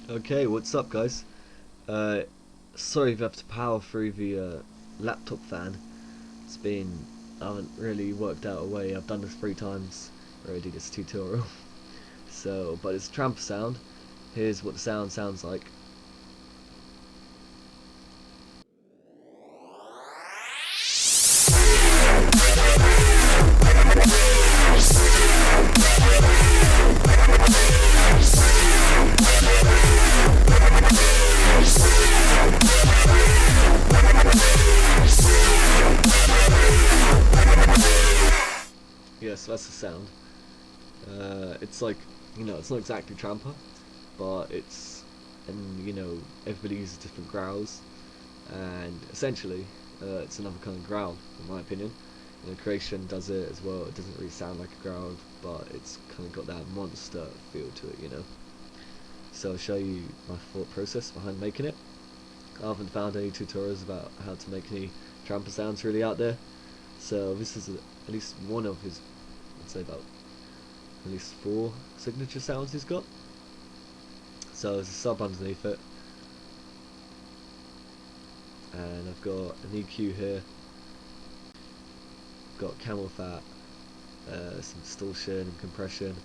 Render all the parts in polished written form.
Okay, what's up, guys? Uh, Sorry if you have to power through the laptop fan. It's been I haven't really worked out a way. I've done this 3 times already. This tutorial. So, but it's Trampa sound. Here's what the sound sounds like. Yes, that's the sound. It's like, it's not exactly Trampa, but and everybody uses different growls, and essentially, it's another kind of growl, in my opinion. Creation does it as well. It doesn't really sound like a growl, but it's kind of got that monster feel to it. So I'll show you my thought process behind making it. I haven't found any tutorials about how to make any Trampa sounds really out there. So this is at least one of his, I'd say about at least 4 signature sounds he's got. So there's a sub underneath it, and I've got an EQ here, got camel fat, some distortion and compression,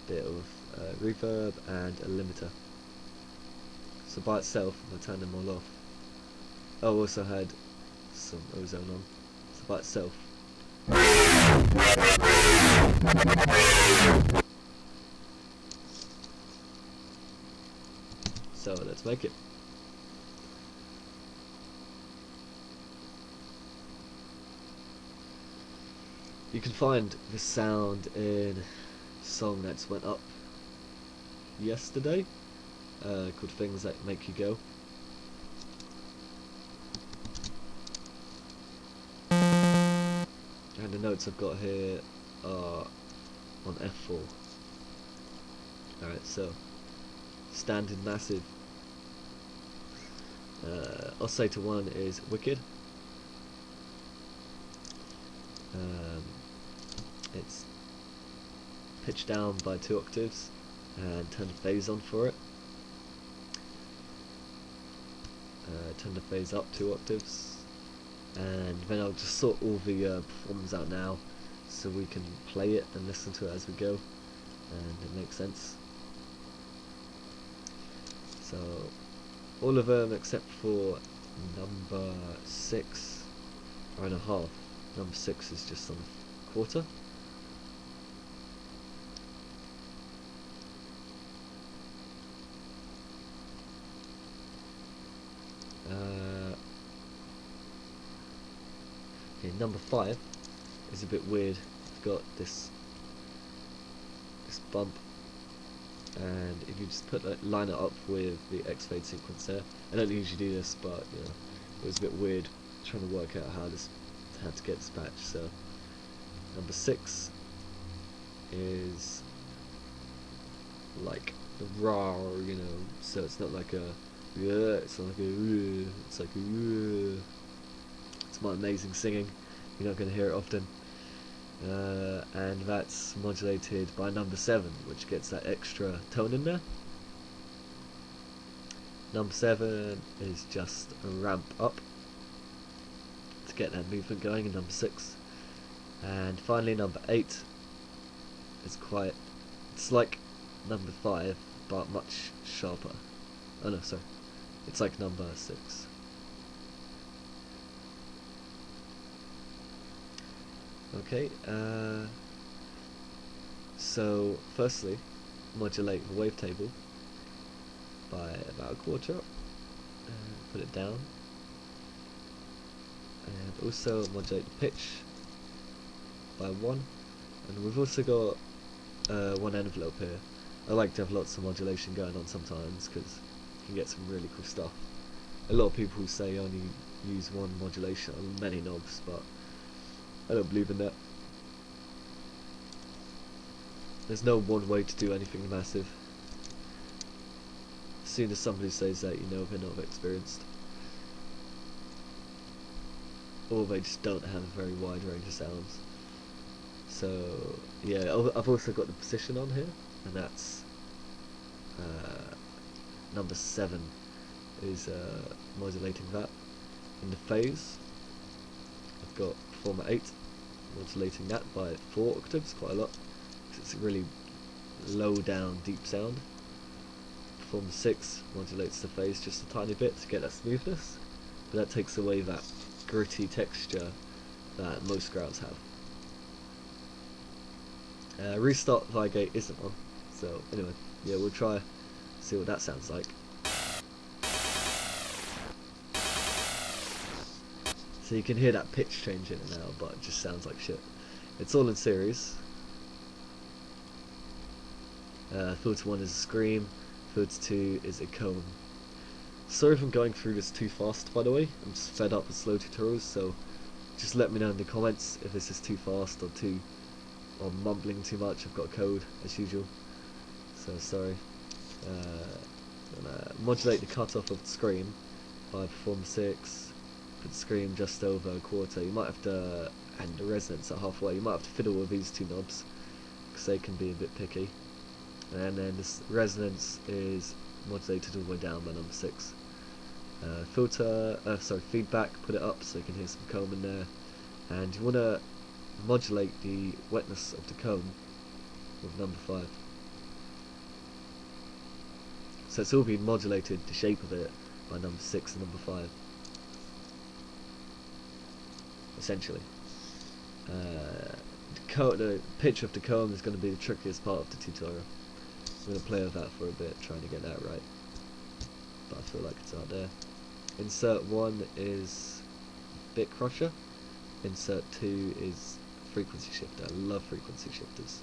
bit of reverb and a limiter. So by itself, if I turn them all off, I also had some ozone on. So by itself, so let's make it. You can find this sound in a song that's went up yesterday, called Things That Make You Go. And the notes I've got here are on F4. Alright, so standard massive. Oscillator 1 is Wicked. It's pitched down by 2 octaves and turn the phase on for it. Turn the phase up 2 octaves, and then I'll just sort all the performance out now so we can play it and listen to it as we go, and it makes sense. So all of them except for number 6 are in a half. Number 6 is just on a quarter. Okay, number 5 is a bit weird. It's got this bump, and if you just line it up with the X fade sequence there, I don't usually do this, but it was a bit weird trying to work out how to get this patch. So number 6 is like the raw, so it's not like a it's not like a it's like a it's my amazing singing. You're not going to hear it often. And that's modulated by number 7, which gets that extra tone in there. Number 7 is just a ramp up to get that movement going in number 6. And finally number 8 is it's like number 5 but much sharper. Oh no, sorry, it's like number 6. Okay, so firstly, modulate the wavetable by about a quarter, put it down, and also modulate the pitch by 1, and we've also got 1 envelope here. I like to have lots of modulation going on sometimes because you can get some really cool stuff. A lot of people say only use 1 modulation on many knobs, but I don't believe in that. There's no one way to do anything massive. As soon as somebody says that, they're not experienced, or they just don't have a very wide range of sounds. So yeah, I've also got the position on here, and that's number 7 is modulating that. In the phase, I've got performer 8, modulating that by 4 octaves, quite a lot, because it's a really low down deep sound. Performer 6 modulates the phase just a tiny bit to get that smoothness, but that takes away that gritty texture that most growls have. Restart via gate isn't on, so anyway, yeah, we'll try see what that sounds like. So you can hear that pitch change in and out, but it just sounds like shit. It's all in series. Filter 1 is a scream, filter 2 is a cone. Sorry if I'm going through this too fast, by the way. I'm just fed up with slow tutorials, so just let me know in the comments if this is too fast or mumbling too much. I've got a code as usual, so sorry. Modulate the cutoff of the scream by perform 6. Put the scream just over a quarter. You might have to, and the resonance at halfway. You might have to fiddle with these two knobs because they can be a bit picky. And then this resonance is modulated all the way down by number 6. Feedback, put it up so you can hear some comb in there, and you want to modulate the wetness of the comb with number 5. So it's all been modulated, the shape of it, by number 6 and number 5, essentially. The pitch of the comb is going to be the trickiest part of the tutorial. I'm going to play with that for a bit, trying to get that right, but I feel like it's out there. Insert 1 is bit crusher, insert 2 is frequency shifter. I love frequency shifters.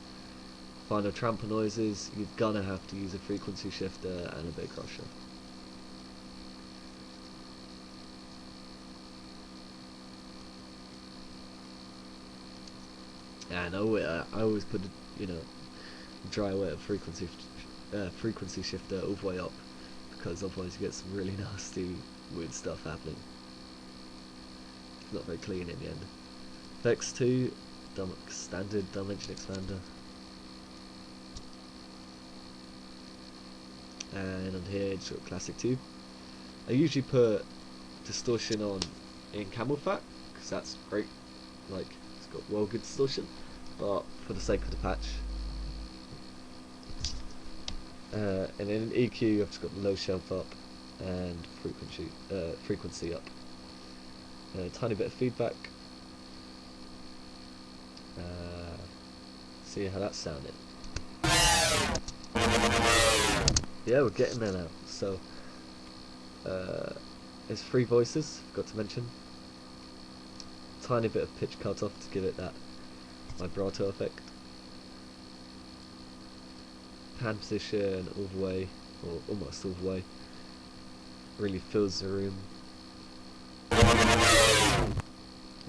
Final Trampa noises, you're gonna have to use a frequency shifter and a bit crusher. And I always put dry wet frequency shifter all the way up, because otherwise you get some really nasty weird stuff happening. It's not very clean in the end. Effects 2, standard dimension expander. And on here it's got classic tube. I usually put distortion on in camel fat because that's great, like it's got well good distortion, but for the sake of the patch. And then in EQ I've just got the low shelf up and frequency up. A tiny bit of feedback. See how that's sounding. Yeah, we're getting there now. So there's 3 voices, forgot to mention. Tiny bit of pitch cut off to give it that vibrato effect. Hand position all the way, or almost all the way. Really fills the room.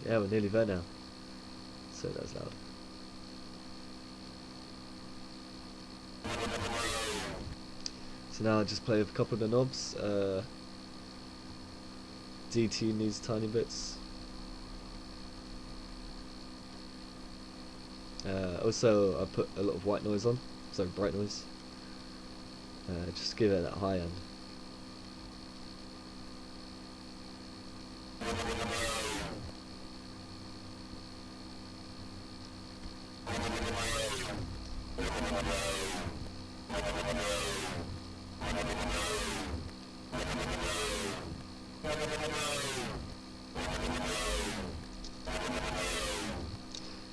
Yeah, we're nearly there now. So that's loud. So now I'll just play with a couple of the knobs. DT these tiny bits. Also I put a lot of white noise on, so bright noise. Just to give it that high end.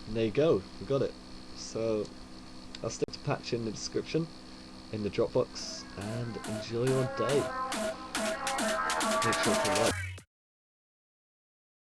And there you go, we got it. So I'll stick the patch in the description, in the Dropbox, and enjoy your day. Make sure to like.